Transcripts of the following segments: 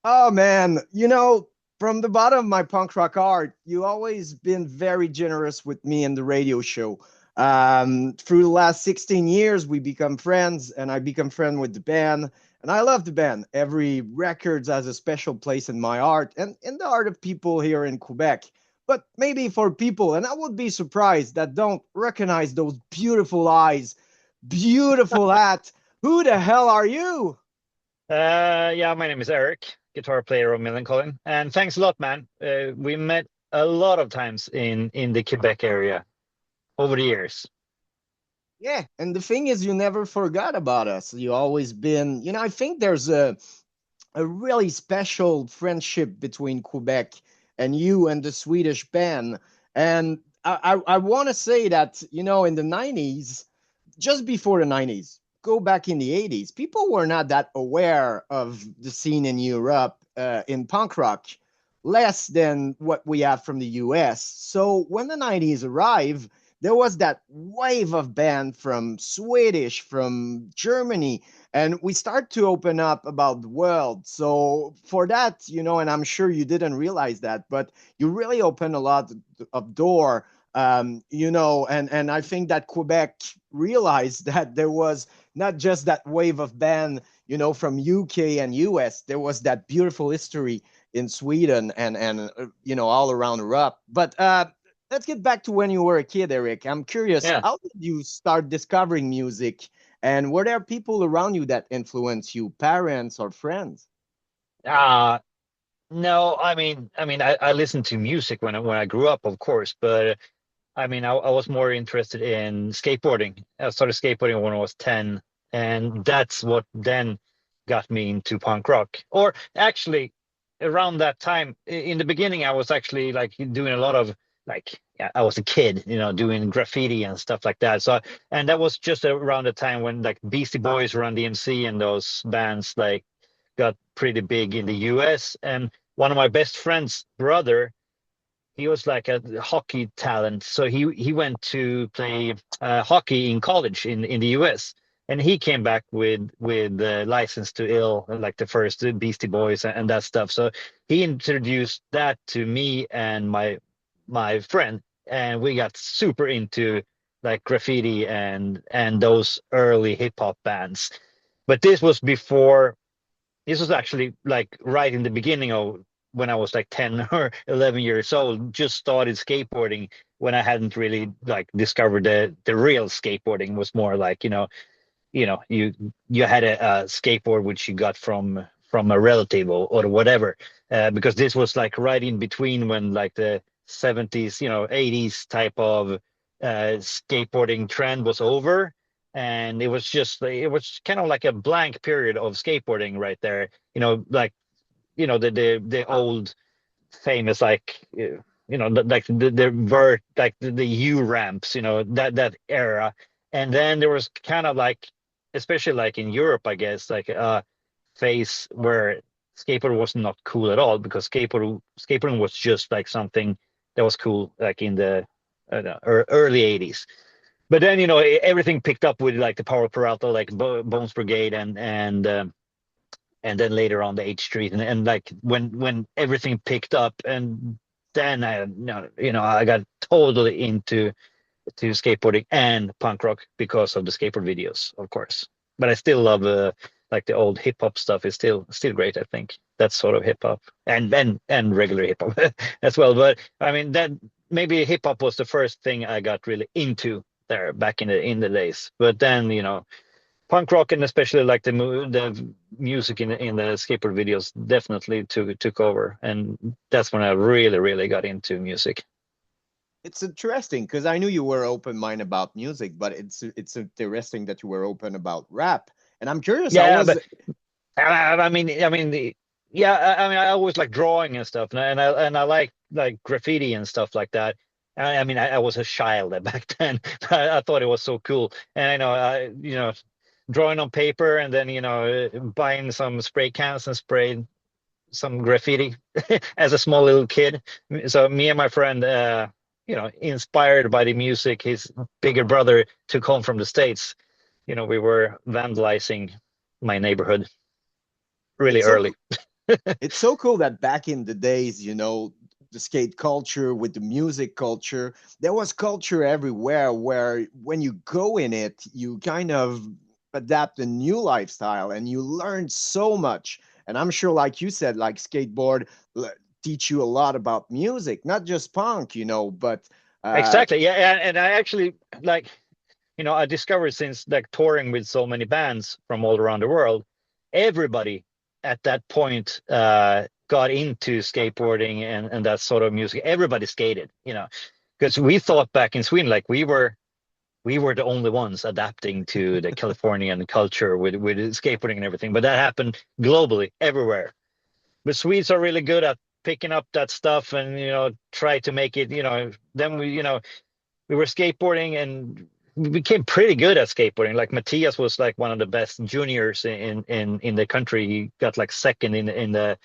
Oh man, from the bottom of my punk rock heart, you always been very generous with me in the radio show. Through the last 16 years, we become friends, and I become friend with the band, and I love the band. Every record has a special place in my heart and in the heart of people here in Quebec. But maybe for people, and I would be surprised that don't recognize those beautiful eyes, beautiful hat. Who the hell are you? Yeah, my name is Eric, guitar player of Millencolin, and thanks a lot, man. We met a lot of times in the Quebec area over the years. Yeah, and the thing is, you never forgot about us. You always been, I think there's a really special friendship between Quebec and you and the Swedish band. And I want to say that, in the 90s, just before the 90s, go back in the 80s, people were not that aware of the scene in Europe in punk rock, less than what we have from the US. So when the 90s arrived, there was that wave of band from Swedish, from Germany, and we start to open up about the world. So for that, and I'm sure you didn't realize that, but you really opened a lot of door, and I think that Quebec realized that there was not just that wave of band, from UK and US. There was that beautiful history in Sweden and all around Europe. But let's get back to when you were a kid, Eric. I'm curious, Yeah. how did you start discovering music? And were there people around you that influence you, parents or friends? Uh no, I listened to music when I grew up, of course, but I was more interested in skateboarding. I started skateboarding when I was 10, and that's what then got me into punk rock. Or actually, around that time, in the beginning, I was actually like doing a lot of like, yeah, I was a kid, doing graffiti and stuff like that. So, and that was just around the time when like Beastie Boys, Run DMC, and those bands like got pretty big in the US. And one of my best friend's brother, he was like a hockey talent. So he went to play hockey in college in the US, and he came back with License to Ill, like the first Beastie Boys and that stuff. So he introduced that to me and my friend, and we got super into like graffiti and those early hip hop bands. But this was before, this was actually like right in the beginning of when I was like 10 or 11 years old, just started skateboarding when I hadn't really like discovered the real skateboarding. Was more like, you had a skateboard which you got from a relative or whatever. Because this was like right in between when like the 70s, 80s type of skateboarding trend was over. And it was kind of like a blank period of skateboarding right there. Like, the old famous, like, like the vert, like the U ramps, that era. And then there was kind of like, especially like in Europe, I guess, like a phase where skateboard was not cool at all, because skateboarding was just like something that was cool like in the early 80s. But then, everything picked up with like the Power Peralta, like Bones Brigade, and then later on the H Street, and like when everything picked up, and then I got totally into skateboarding and punk rock because of the skateboard videos, of course. But I still love like the old hip hop stuff is still great. I think that's sort of hip hop, and regular hip hop as well. But I mean, that maybe hip hop was the first thing I got really into there back in the days. But then, punk rock, and especially like the music in the skateboard videos, definitely took over, and that's when I really got into music. It's interesting because I knew you were open mind about music, but it's interesting that you were open about rap. And I'm curious, how Yeah, was but yeah, I always like drawing and stuff, and I like graffiti and stuff like that. I was a child back then. I thought it was so cool, and drawing on paper, and then buying some spray cans and spraying some graffiti as a small little kid. So me and my friend, inspired by the music his bigger brother took home from the States, we were vandalizing my neighborhood really it's so early. It's so cool that back in the days, the skate culture with the music culture, there was culture everywhere where when you go in it, you kind of adapt a new lifestyle and you learn so much. And I'm sure, like you said, like skateboard teach you a lot about music, not just punk, but uh, Exactly. Yeah, and I actually like, I discovered since like touring with so many bands from all around the world, everybody at that point got into skateboarding and that sort of music. Everybody skated, because we thought back in Sweden like we were the only ones adapting to the Californian culture with skateboarding and everything. But that happened globally, everywhere. But Swedes are really good at picking up that stuff and try to make it. Then we were skateboarding and we became pretty good at skateboarding. Like Matthias was like one of the best juniors in the country. He got like second in the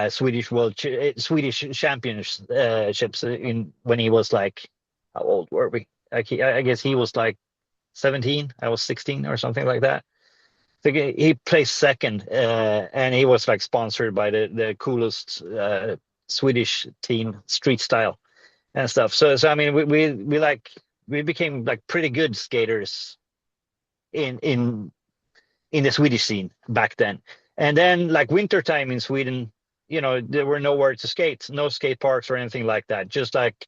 Swedish championships in when he was like, how old were we? Like I guess he was like 17. I was 16 or something like that. So he placed second, and he was like sponsored by the coolest Swedish team, Street Style and stuff. So I mean, we became like pretty good skaters in in in the Swedish scene back then. And then like wintertime in Sweden, there were nowhere to skate, no skate parks or anything like that. Just like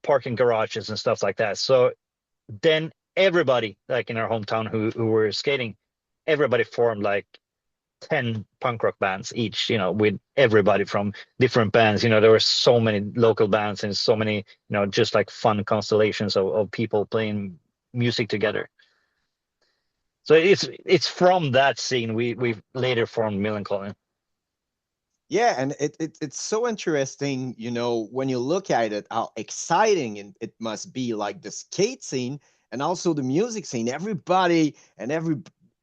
parking garages and stuff like that. So then everybody like in our hometown who were skating, everybody formed like 10 punk rock bands each, with everybody from different bands. There were so many local bands and so many, just like fun constellations of people playing music together. So it's from that scene we later formed Millencolin. yeah, and it's so interesting, when you look at it, how exciting it must be, like the skate scene and also the music scene. Everybody and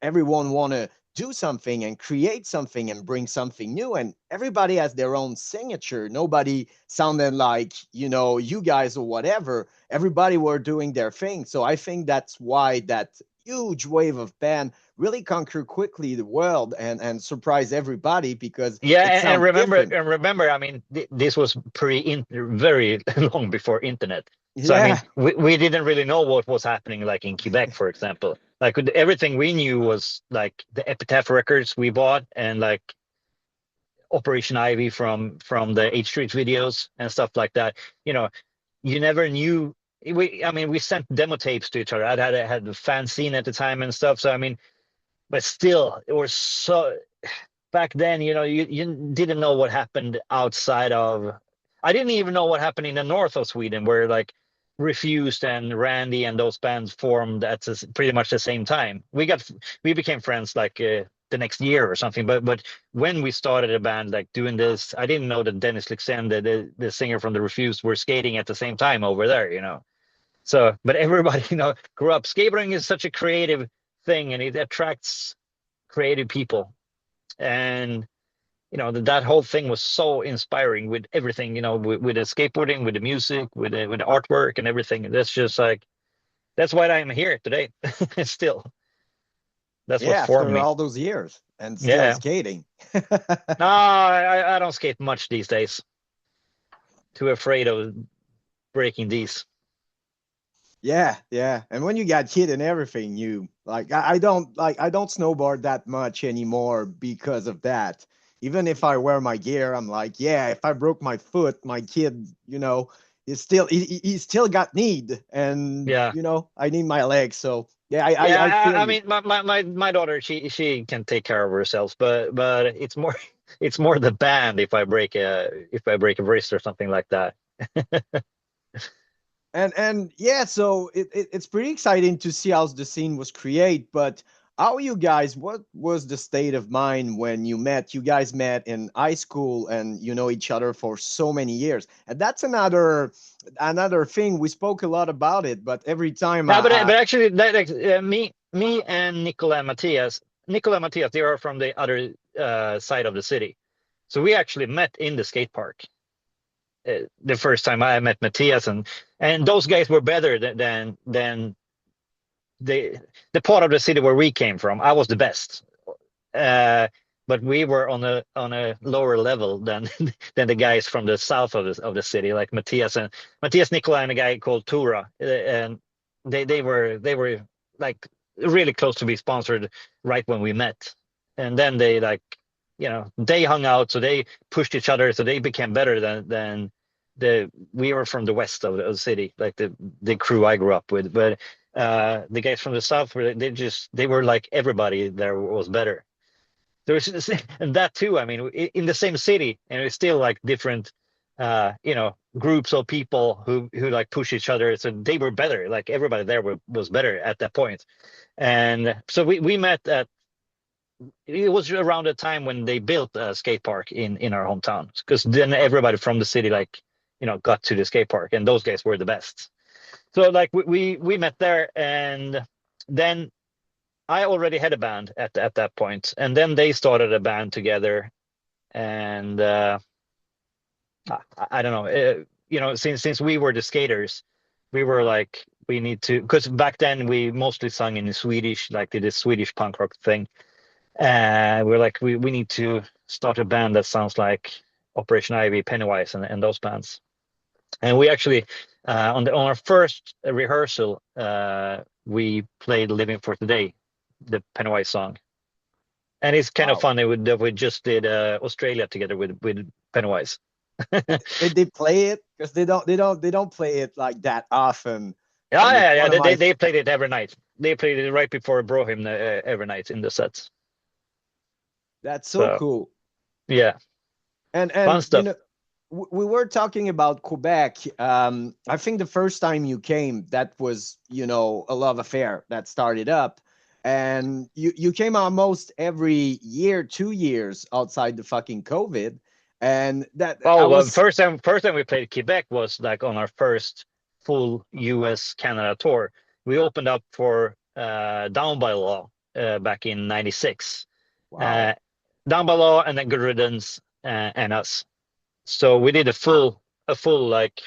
everyone want to do something and create something and bring something new, and everybody has their own signature. Nobody sounded like, you guys or whatever. Everybody were doing their thing. So I think that's why that huge wave of band really conquer quickly the world and surprise everybody because Yeah, it and sounds remember, different. and remember, I mean, this was very long before internet. So I mean, Yeah, we didn't really know what was happening, like in Quebec, for example. Like everything we knew was like the Epitaph records we bought, and like Operation Ivy from the H Street videos and stuff like that. You know, you never knew. I mean, we sent demo tapes to each other. I had a fan scene at the time and stuff. So I mean, but still, it was so back then, you didn't know what happened outside of. I didn't even know what happened in the north of Sweden, where like Refused and Randy and those bands formed at pretty much the same time. We became friends like the next year or something. But when we started a band like doing this, I didn't know that Dennis Lyxzén, the singer from the Refused, were skating at the same time over there. So, but everybody, grew up. Skateboarding is such a creative thing, and it attracts creative people. And that whole thing was so inspiring with everything, with the skateboarding, with the music, with the artwork and everything. That's just like that's why I'm here today. Still, that's what yeah, formed after me. all those years and still Yeah. skating. No, I don't skate much these days. Too afraid of breaking these. Yeah, yeah. And when you got kid and everything, you like I don't snowboard that much anymore because of that. Even if I wear my gear, I'm like, yeah, if I broke my foot, my kid, he still got need, and Yeah. I need my legs. So yeah, I Yeah, feel I you. mean, my daughter, she can take care of herself, but it's more it's more the band if I break a wrist or something like that. And yeah, so it's pretty exciting to see how the scene was created. But how you guys? What was the state of mind when you met? You guys met in high school, and you know each other for so many years. And that's another thing. We spoke a lot about it, but every time No, but actually, me and Nicola and Matthias, they are from the other side of the city. So we actually met in the skate park. The first time I met Matthias, and those guys were better than the the part of the city where we came from. I was the best. Uh, but we were on a lower level than than the guys from the south of the city, like Matthias Nicola and a guy called Tura, and they were like really close to be sponsored right when we met, and then they like they hung out, so they pushed each other, so they became better than the we were from the west of the city, like the crew I grew up with, but the guys from the south were they were like everybody there was better. There's and that too. I mean, in the same city, and it's still like different, groups of people who like push each other. So they were better. Like everybody there was better at that point. And so we met at. It was around the time when they built a skate park in our hometown, because then everybody from the city like got to the skate park, and those guys were the best. So like we met there, and then I already had a band at that point, and then they started a band together, and I don't know, since we were the skaters, we were like we need to, because back then we mostly sung in Swedish, like did this Swedish punk rock thing, and we're like we need to start a band that sounds like Operation Ivy, Pennywise, and those bands, and we actually on our first rehearsal we played Living for Today, the Pennywise song. And it's kind of Wow. funny that we just did Australia together with Pennywise. Did they play it? Because they don't play it like that often, Yeah, and it's yeah, yeah. one of They, my. they they played it every night. They played it right before Brohim every night in the sets. That's so So cool. yeah, And fun and you stuff. know, we were talking about Quebec. I think the first time you came, that was a love affair that started up, and you came almost every year, 2 years outside the fucking COVID, and that I Oh, well, was. first time we played Quebec was like on our first full U.S. Canada tour. We opened up for Down by Law back in '96. Wow. Uh, Down by Law, and then Good Riddance, and us. So we did a full like,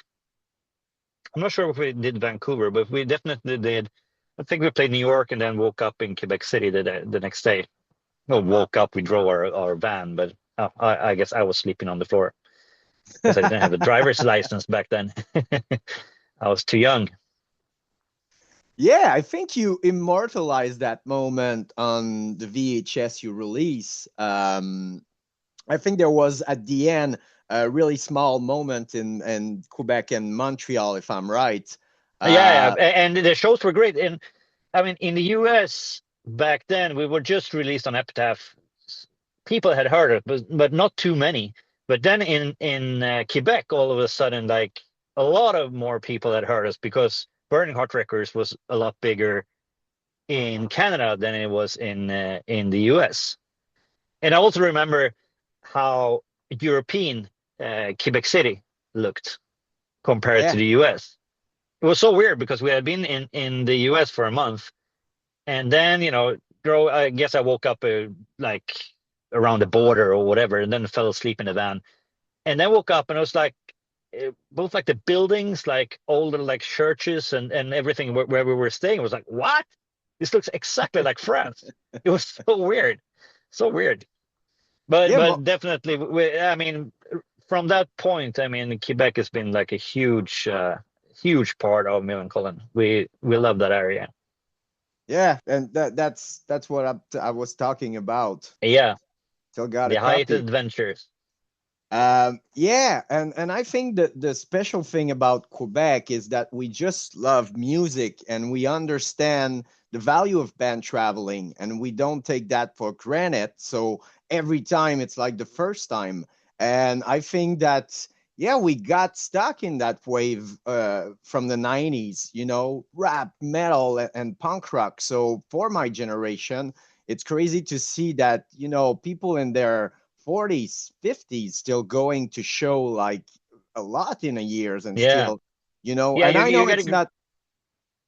I'm not sure if we did Vancouver, but we definitely did. I think we played New York and then woke up in Quebec City the next day. Well, woke up, we drove our van, but I guess I was sleeping on the floor because I didn't have a driver's license back then. I was too young. Yeah, I think you immortalized that moment on the VHS you release. I think there was at the end a really small moment in Quebec and Montreal, if I'm right. Yeah, Uh, yeah, and the shows were great. And I mean, in the US back then, we were just released on Epitaph. People had heard it, but not too many. But then in Quebec, all of a sudden, like a lot of more people had heard us, because Burning Heart Records was a lot bigger in Canada than it was in the US. And I also remember how European Quebec City looked compared to yeah, the US. It was so weird because we had been in the US for a month, and then girl, I guess I woke up like around the border or whatever, and then fell asleep in the van, and then woke up and it was like both like the buildings, like older like churches and everything where we were staying was like, what? This looks exactly like France. It was so weird, so weird. But yeah, definitely, I mean, from that point, I mean, Quebec has been like a huge part of Millencolin. We love that area. yeah, and that's what I was talking about. Yeah, Still got a the Hyatt copy. Adventures. Yeah, and I think that the special thing about Quebec is that we just love music and we understand the value of band traveling, and we don't take that for granted. So every time it's like the first time. And I think that, yeah, we got stuck in that wave from the 90s, rap, metal, and punk rock. So for my generation, it's crazy to see that, people in their 40s, 50s still going to show like a lot in a years and Yeah, still, yeah. and You I know you got it's a not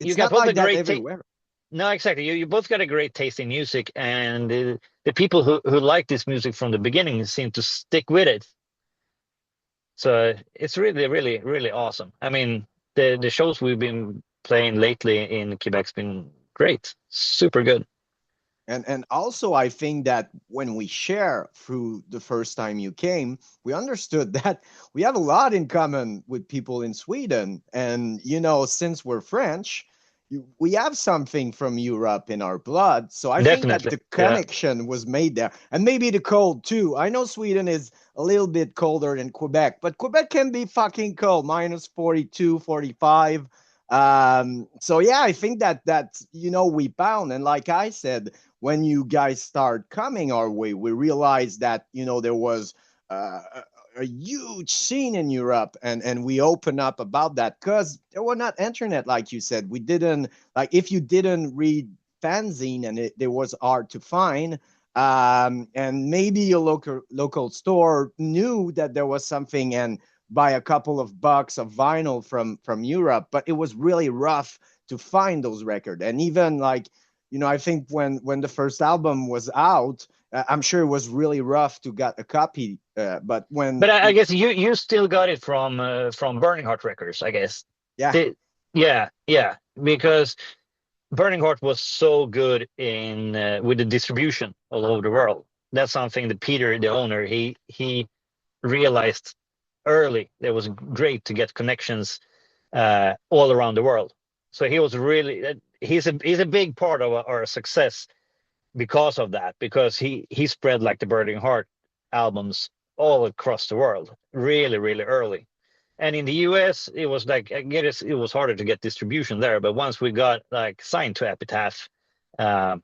you it's got not both a like that great taste. everywhere. No, exactly. You both got a great taste in music, and the people who like this music from the beginning seem to stick with it. So it's really, really, really awesome. I mean, the shows we've been playing lately in Quebec's been great, super good. And also I think that when we share through the first time you came, we understood that we have a lot in common with people in Sweden. And since we're French, we have something from Europe in our blood. So I think that Definitely. the Yeah. connection was made there. And maybe the cold too. I know Sweden is a little bit colder than Quebec, but Quebec can be fucking cold, minus 42, 45. So yeah, I think that we bound. And like I said, when you guys start coming our way, we realized that there was a huge scene in Europe, and we open up about that because there were not internet, like you said. We didn't, like, if you didn't read fanzine, and it was hard to find. And maybe a local store knew that there was something and buy a couple of bucks of vinyl from Europe, but it was really rough to find those records. And even like, I think when the first album was out, I'm sure it was really rough to get a copy. But But when, I guess you still got it from Burning Heart Records, I guess. yeah, The, yeah, yeah, because Burning Heart was so good in with the distribution all over the world. That's something that Peter, the owner, he realized early. It was great to get connections all around the world. So he was really he's a big part of our success because of that, because he spread like the Burning Heart albums all across the world really, really early. And in the US, it was like, I guess it was harder to get distribution there. But once we got like signed to Epitaph, uh,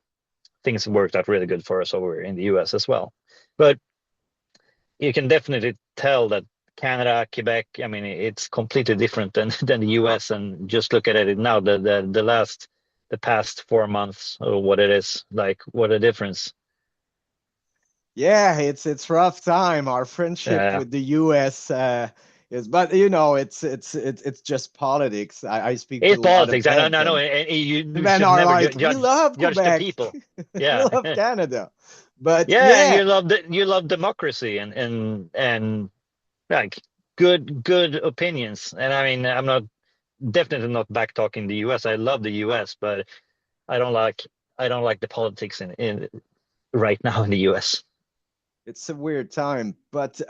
things worked out really good for us over in the US as well. But you can definitely tell that Canada, Quebec, I mean, it's completely different than than the US. And just look at it now, the past 4 months or what it is, like what a difference. yeah, it's rough time. Our friendship Uh, with the U.S. Is, but it's just politics. I speak with it's a lot of politics. bands, I know, and and you men should are never like, we love judge the Quebec, people. we Yeah, love Canada, but yeah, and yeah, you love democracy and like good opinions. And I mean, I'm not definitely not back talking the U.S. I love the U.S., but I don't like I don't like the politics in right now in the U.S. it's a weird time. But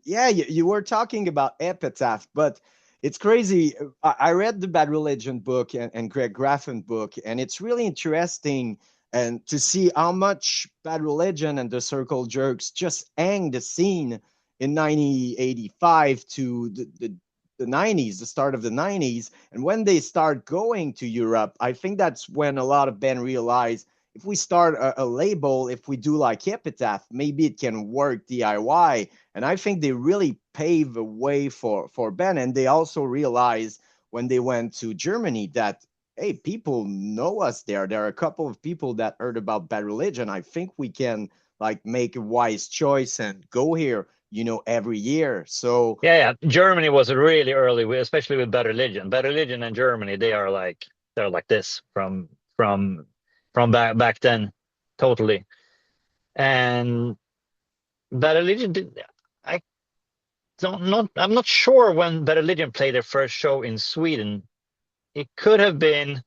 yeah, you were talking about Epitaph, but it's crazy. I read the Bad Religion book and Greg Graffin book, and it's really interesting and to see how much Bad Religion and the Circle Jerks just hang the scene in 1985 to the 90s, the start of the 90s. And when they start going to Europe, I think that's when a lot of bands realize if we start a label, if we do like Epitaph, maybe it can work DIY. And I think they really pave the way for Ben. And they also realized when they went to Germany that, hey, people know us there. There are a couple of people that heard about Bad Religion. I think we can like make a wise choice and go here, every year. So Yeah, yeah. Germany was really early, especially with Better Religion. Better Religion and Germany, they're like this from back then, totally. And Better Religion did. I don't not. I'm not sure when Better Religion played their first show in Sweden. It could have been.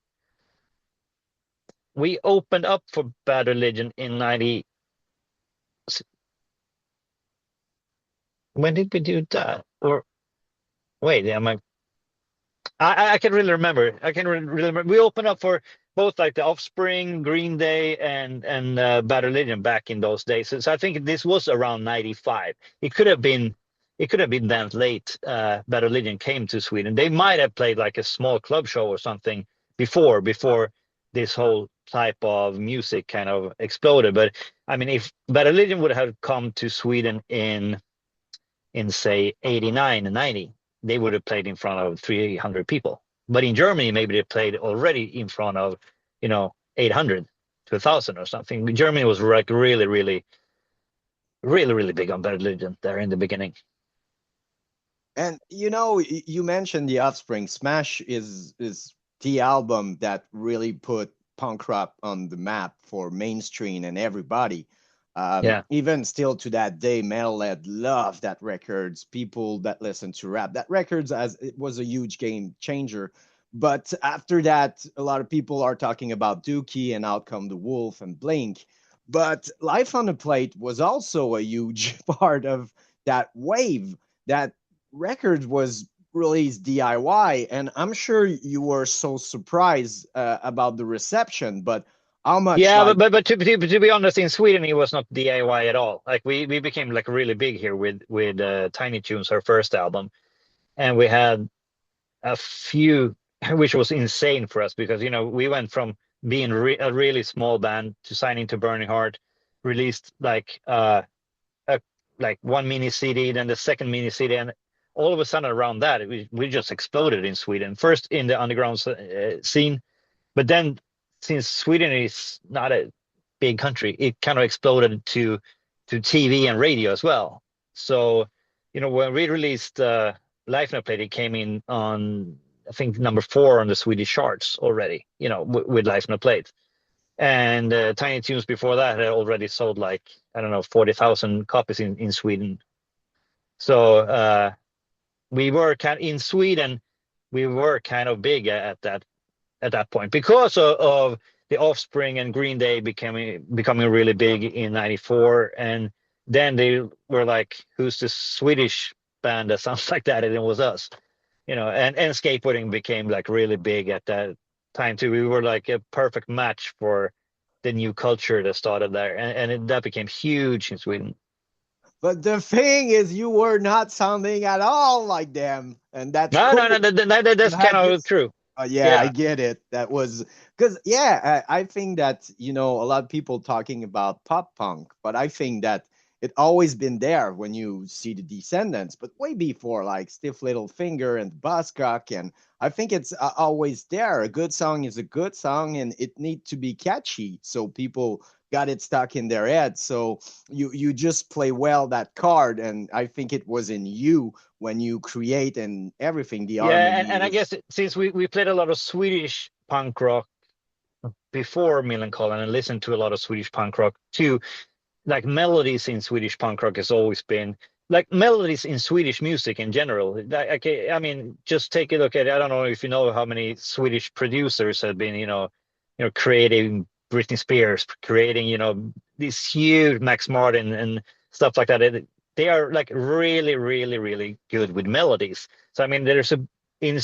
We opened up for Better Religion in 90. When did we do that? Or wait, am I can really remember. I can really remember. We opened up for both like the Offspring, Green Day, and Bad Religion back in those days. So I think this was around 95. It could have been it could have been that late. Bad Religion came to Sweden. They might have played like a small club show or something before this whole type of music kind of exploded. But I mean, if Bad Religion would have come to Sweden in say 89 and 90, they would have played in front of 300 people. But in Germany, maybe they played already in front of, 800 to 1,000 or something. Germany was like really, really, really, really big on Bad Religion there in the beginning. and you mentioned the Offspring. Smash is the album that really put punk rock on the map for mainstream and everybody. Yeah. Even still to that day, metalhead love that records. People that listen to rap, that records as it was a huge game changer. But after that, a lot of people are talking about Dookie and Out Come the Wolf and Blink. But Life on the Plate was also a huge part of that wave. That record was released DIY, and I'm sure you were so surprised about the reception. But how much Yeah, like but to be honest, in Sweden it was not DIY at all. Like we became like really big here with Tiny Toons, our first album, and we had a few, which was insane for us because we went from being a really small band to signing to Burning Heart, released a like one mini CD, then the second mini CD, and all of a sudden around that we just exploded in Sweden. First in the underground scene, but then since Sweden is not a big country, it kind of exploded to TV and radio as well. So, when we released Life in a Plate, it came in on I think number 4 on the Swedish charts already. With Life in a Plate, and Tiny Toons before that had already sold like I don't know 40,000 copies in Sweden. So we were kind in Sweden, we were kind of big at that point because of the Offspring and Green Day becoming really big in '94, and then they were like, "Who's the Swedish band that sounds like that?" And it was us, and skateboarding became like really big at that time too. We were like a perfect match for the new culture that started there, that became huge in Sweden. but the thing is you were not sounding at all like them, and that's No, no, no, cool. You that's kind had of this. true. Yeah, I Yeah. get it. That was because, yeah, I think that, a lot of people talking about pop punk, but I think that it always been there when you see the Descendants, but way before, like Stiff Little Finger and Buzzcock. And I think it's always there. A good song is a good song, and it need to be catchy. So people got it stuck in their head. So you just play well that card. And I think it was in you when you create and everything, the Yeah, and I harmonies. guess since we played a lot of Swedish punk rock before Millencolin and listened to a lot of Swedish punk rock too, like melodies in Swedish punk rock has always been like melodies in Swedish music in general. Okay, I mean, just take a look at it. I don't know if you know how many Swedish producers have been, creating Britney Spears, creating, these huge Max Martin and stuff like that. They are like really, really, really good with melodies. So I mean, in the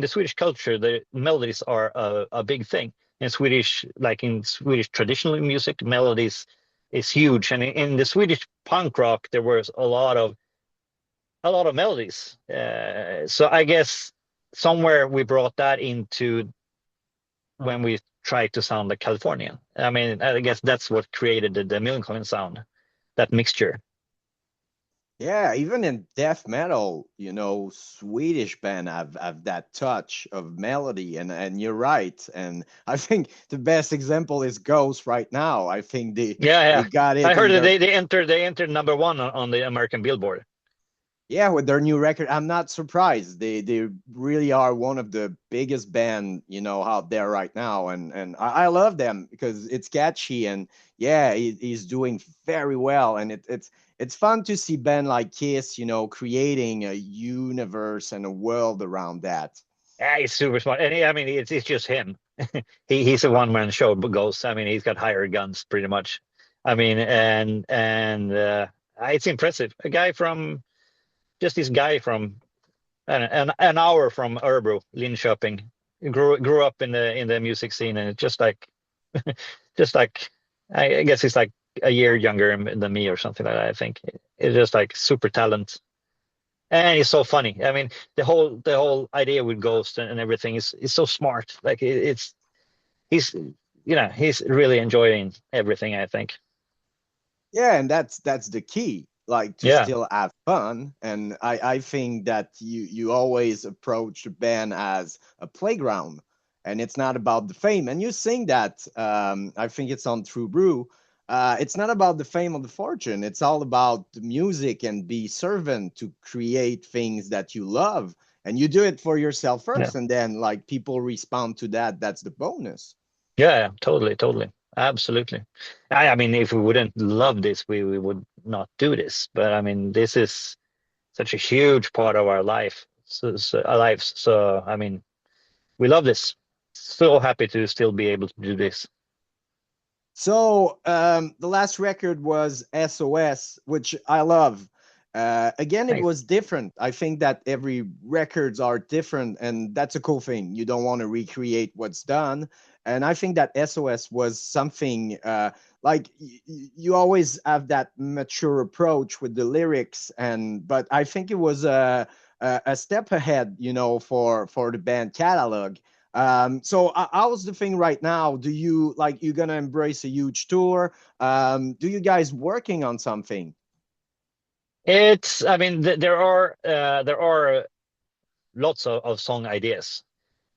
Swedish culture, the melodies are a big thing. In Swedish, like in Swedish traditional music, melodies is huge. And in the Swedish punk rock, there was a lot of melodies. So I guess somewhere we brought that into when we tried to sound like Californian. I mean, I guess that's what created the Millencolin sound, that mixture. Yeah, even in death metal, Swedish band have that touch of melody, and you're right. And I think the best example is Ghost right now. I think Yeah, they yeah. got I it heard in that their, they entered number one on the American Billboard. yeah, with their new record. I'm not surprised. They really are one of the biggest band, out there right now. And I love them because it's catchy, and yeah, he's doing very well. And it's fun to see band like Kiss, creating a universe and a world around that. Yeah, he's super smart, and I mean, it's just him. He's a one man show, but Ghost. I mean, he's got hired guns pretty much. I mean, and it's impressive. Just this guy from an hour from Örebro, Linköping, grew up in the music scene, and it's just like I guess he's like a year younger than me or something like that. I think it's just like super talent, and he's so funny. I mean, the whole idea with Ghost and everything is so smart. Like he's he's really enjoying everything, I think. Yeah, and that's the key, like to Yeah, still have fun. And I think that you always approach the band as a playground, and it's not about the fame. And you sing that, I think it's on True Brew. It's not about the fame or the fortune. It's all about the music and be servant to create things that you love. And you do it for yourself yeah, first, and then like people respond to that. That's the bonus. yeah, yeah, totally, totally, absolutely. I mean, if we wouldn't love this, we would not do this. But I mean, this is such a huge part of our life, our lives. So I mean, we love this. So happy to still be able to do this. So the last record was SOS, which I love. Again, it Thanks. was different. I think that every records are different, and that's a cool thing. You don't want to recreate what's done, and I think that SOS was something like you always have that mature approach with the lyrics, and but I think it was a step ahead, for the band catalog. So how's the thing right now? Do you like you're gonna embrace a huge tour? Do you guys working on something? It's, I mean, there are lots of song ideas,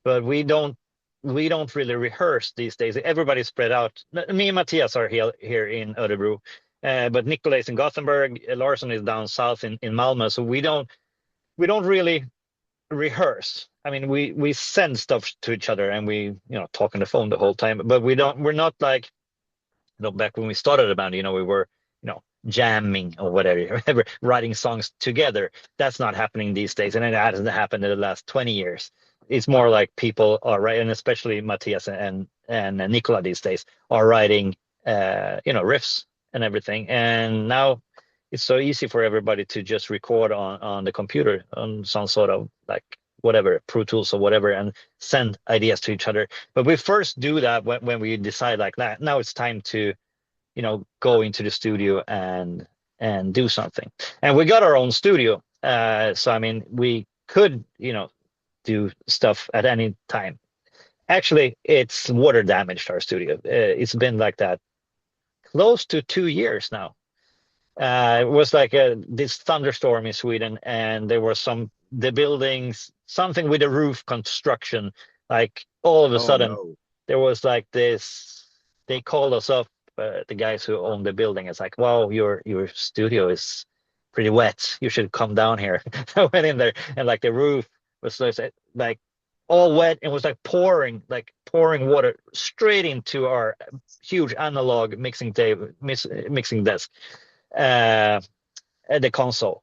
but we don't really rehearse these days. Everybody's spread out. Me and Matthias are here in Örebro, but Nicola is in Gothenburg. Larson is down south in Malmö. So we don't really rehearse. I mean, we send stuff to each other and we talk on the phone the whole time. But we're not like, back when we started the band, we were jamming or whatever, writing songs together. That's not happening these days, and it hasn't happened in the last 20 years. It's more like people are writing, and especially Matthias and Nicola these days are writing, riffs and everything. And now it's so easy for everybody to just record on the computer on some sort of like whatever Pro Tools or whatever and send ideas to each other. But we first do that when we decide like that. Now it's time to go into the studio and do something. And we got our own studio. So I mean, we could, do stuff at any time. Actually, it's water damaged our studio. It's been like that close to 2 years now. It was like this thunderstorm in Sweden, and there was the buildings, something with the roof construction. Like all of a Oh sudden, no. there was like this. They called us up, the guys who own the building. It's like, wow, your studio is pretty wet. You should come down here. I went in there, and like the roof was like all wet and was like pouring water straight into our huge analog mixing desk, uh, at the console.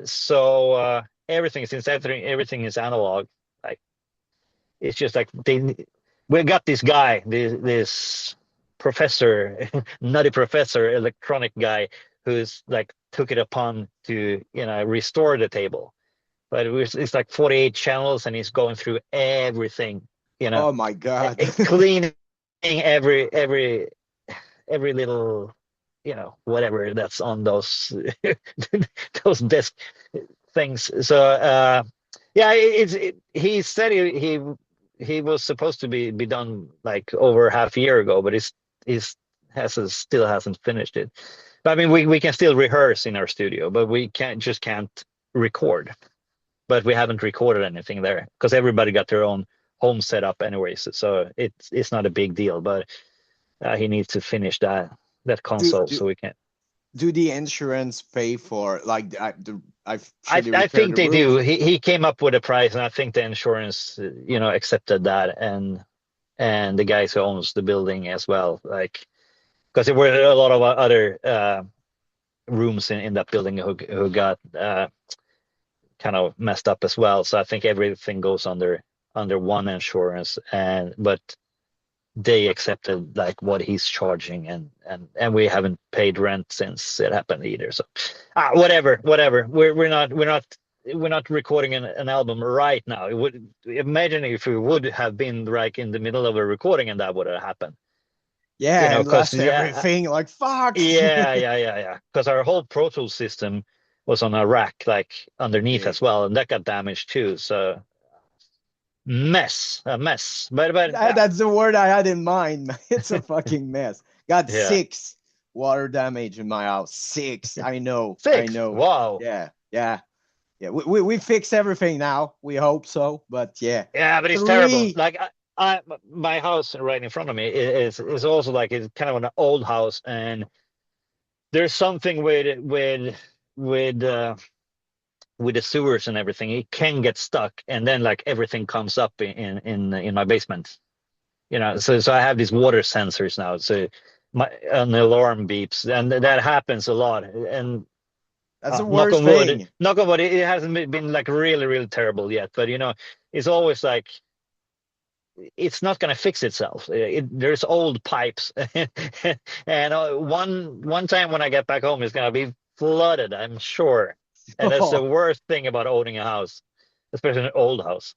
So since everything is analog, like it's just like we got this guy, this professor, nutty professor, electronic guy, who's like took it upon to restore the table. But it's like 48 channels, and he's going through everything, you know, Oh my God. cleaning every little whatever that's on those those desk things. So yeah, he said he was supposed to be done like over half a year ago, but he's hasn't still hasn't finished it. But I mean, we can still rehearse in our studio, but we can't record. But we haven't recorded anything there because everybody got their own home setup anyways, so it's not a big deal. But he needs to finish that do console do so we can. do the insurance pay for like should they I repair think the they do. roof? He came up with a price, and I think the insurance, accepted that, and the guys who owns the building as well, like because there were a lot of other rooms in that building who got kind of messed up as well. So I think everything goes under one insurance, and but they accepted like what he's charging, and we haven't paid rent since it happened either. So whatever. We're not recording an album right now. It would imagine if we would have been like in the middle of a recording and that would have happened. Yeah, and Because lost everything. Like fuck. yeah. Because our whole Pro Tools system was on a rack like underneath Yeah. as well, and that got damaged too. So a mess. But That, yeah, that's the word I had in mind. It's a fucking mess. Got yeah. 6 water damage in my house. 6. I know. I Six. know. Wow. Yeah. Yeah. Yeah. We fix everything now. We hope so. But yeah. Yeah, but it's terrible. 3. Like my house right in front of me is also like it's kind of an old house, and there's something with the sewers and everything. It can get stuck, and then like everything comes up in my basement. So I have these water sensors now. So an alarm beeps, and that happens a lot. And That's the knock worst on wood, thing. knock on wood, it hasn't been like really, really terrible yet. But it's always like it's not going to fix itself. There's old pipes, and one time when I get back home, it's going to be flooded, I'm sure. And that's the Oh, worst thing about owning a house, especially an old house.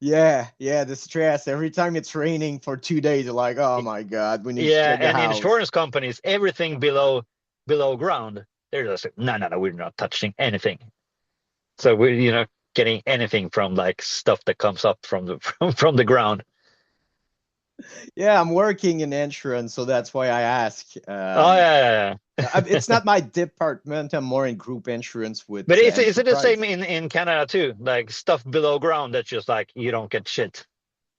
yeah, yeah, the stress. Every time it's raining for 2 days, you're like, oh my God, we need to Yeah, check the and house. insurance companies, everything below ground, they're just like, no, no, no, we're not touching anything. So we're getting anything from like stuff that comes up from the from the ground. Yeah, I'm working in insurance, so that's why I ask. Oh yeah, yeah, It's yeah. not my department. I'm more in group insurance with But is it the same enterprise. in Canada too? Like stuff below ground that's just like you don't get shit.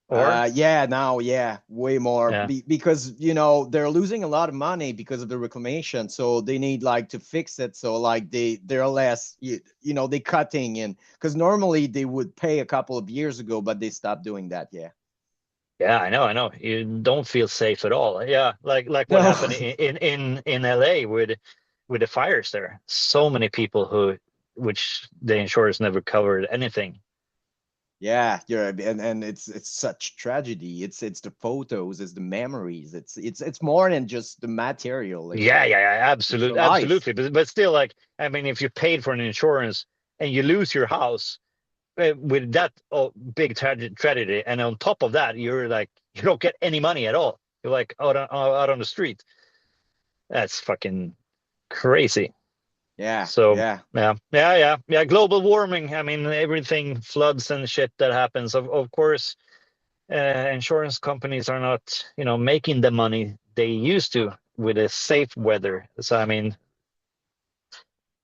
Or Yeah, now, yeah, way more yeah, because they're losing a lot of money because of the reclamation, so they need like to fix it. So like they're less, they cutting in because normally they would pay a couple of years ago, but they stopped doing that. Yeah. yeah, I know. You don't feel safe at all. Yeah, like what No. happened in LA with the fires there. So many people which the insurers never covered anything. Yeah, you're and it's such tragedy. It's the photos, it's the memories. It's more than just the material. Yeah, yeah, yeah, It's the absolutely, life. absolutely. But still, like, I mean, if you paid for an insurance and you lose your house with that big tragedy, and on top of that, you're like, you don't get any money at all. You're like out on the street. That's fucking crazy. Yeah, So yeah. yeah, yeah, yeah, yeah. Global warming. I mean, everything floods and shit that happens. Of course, insurance companies are not, making the money they used to with a safe weather. So I mean,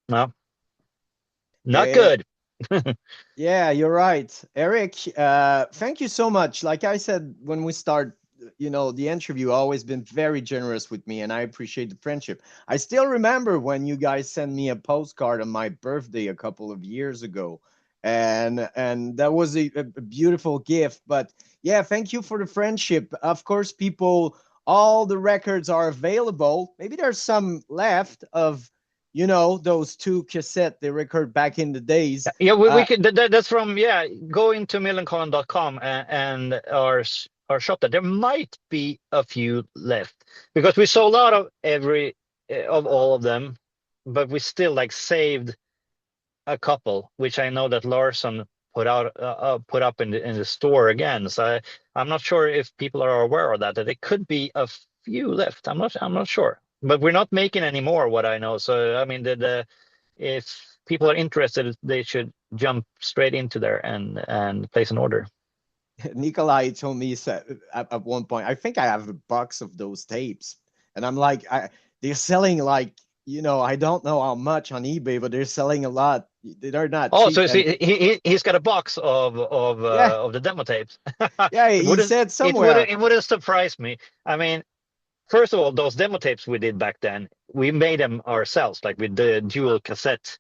no, not Yeah, good. yeah, you're right. Eric, thank you so much. Like I said when we start, the interview, always been very generous with me, and I appreciate the friendship. I still remember when you guys sent me a postcard on my birthday a couple of years ago, and that was a beautiful gift. But yeah, thank you for the friendship. Of course, people, all the records are available. Maybe there's some left of those two cassette they record back in the days. Yeah, we could. That's from, yeah. Go into millencolin.com and our shop. There might be a few left because we sold out of every of all of them, but we still like saved a couple, which I know that Larson put up in the store again. So I'm not sure if people are aware of that it could be a few left. I'm not sure, but we're not making any more. What I know. So I mean, the if people are interested, they should jump straight into there and place an order. Nikolai told me at one point, I think I have a box of those tapes, and I'm like, they're selling like, I don't know how much on eBay, but they're selling a lot. They're not Oh, cheap, so and see, he's got a box yeah, of the demo tapes. yeah, It he wouldn't said it would somewhere. it wouldn't surprise me. I mean, first of all, those demo tapes we did back then, we made them ourselves, like with the dual cassette,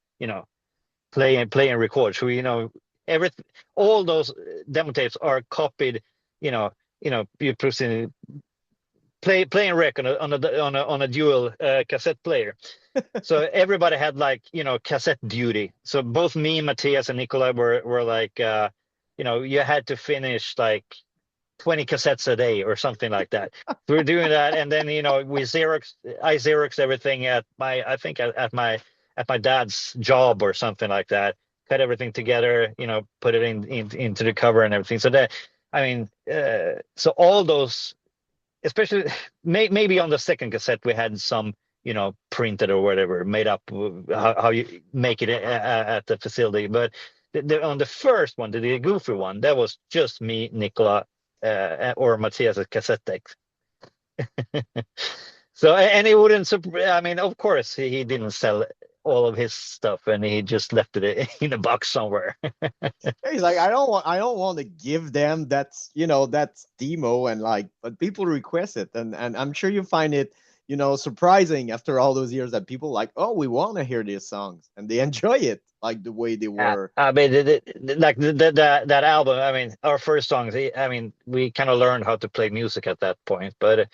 play and record. So every all those demo tapes are copied. You know, you play and rec on a dual cassette player. So everybody had like cassette duty. So both me, Matthias, and Nikolai were like you had to finish like 20 cassettes a day or something like that. So we're doing that, and then I Xerox everything at my I think at my dad's job or something like that. Cut everything together, put it into the cover and everything. So that I mean, so all those, especially maybe on the second cassette, we had some printed or whatever made up how you make it at the facility, but on the first one, the goofy one, that was just me, Nicola, or Matthias at cassette decks. So and he wouldn't I mean, of course he didn't sell all of his stuff, and he just left it in a box somewhere. He's like, I don't want to give them that's demo, and like, but people request it, and I'm sure you find it, surprising after all those years that people like, oh, we want to hear these songs, and they enjoy it like the way they were. I mean, like that album. I mean, our first songs. I mean, we kind of learned how to play music at that point, but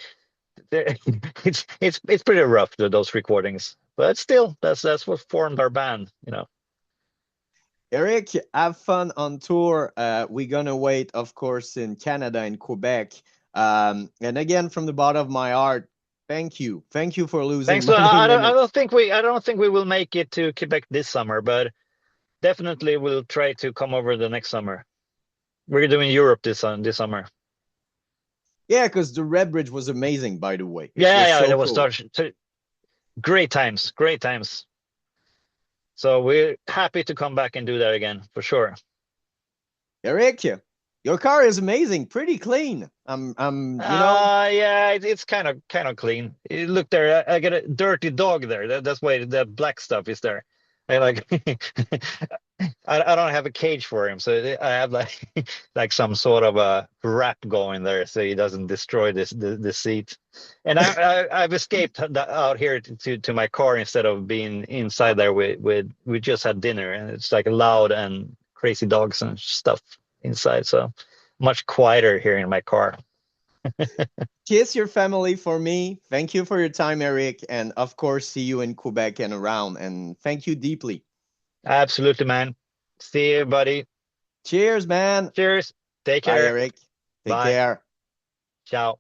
it's pretty rough those recordings. But still, that's what formed our band. Eric, have fun on tour. We're gonna wait, of course, in Canada and Quebec. And again, from the bottom of my heart, thank you. Thank you for losing Thanks. Monday minute. I don't think we will make it to Quebec this summer, but definitely we'll try to come over the next summer. We're doing Europe this summer. Yeah, because the Red Bridge was amazing, by the way. It Yeah, was yeah, so that was cool. great times, great times. So we're happy to come back and do that again for sure. Eric, your car is amazing, pretty clean. Yeah, it's kind of clean. Look there, I got a dirty dog there. That's why the black stuff is there. I like I don't have a cage for him, so I have like like some sort of a wrap going there so he doesn't destroy the seat. And I've escaped out here to my car instead of being inside there with we just had dinner and it's like loud and crazy dogs and stuff inside, so much quieter here in my car. Kiss your family for me. Thank you for your time, Eric. And of course, see you in Quebec and around. And thank you deeply. Absolutely, man. See you, buddy. Cheers, man. Cheers. Take Bye, care. Eric. Take Bye. care. Ciao.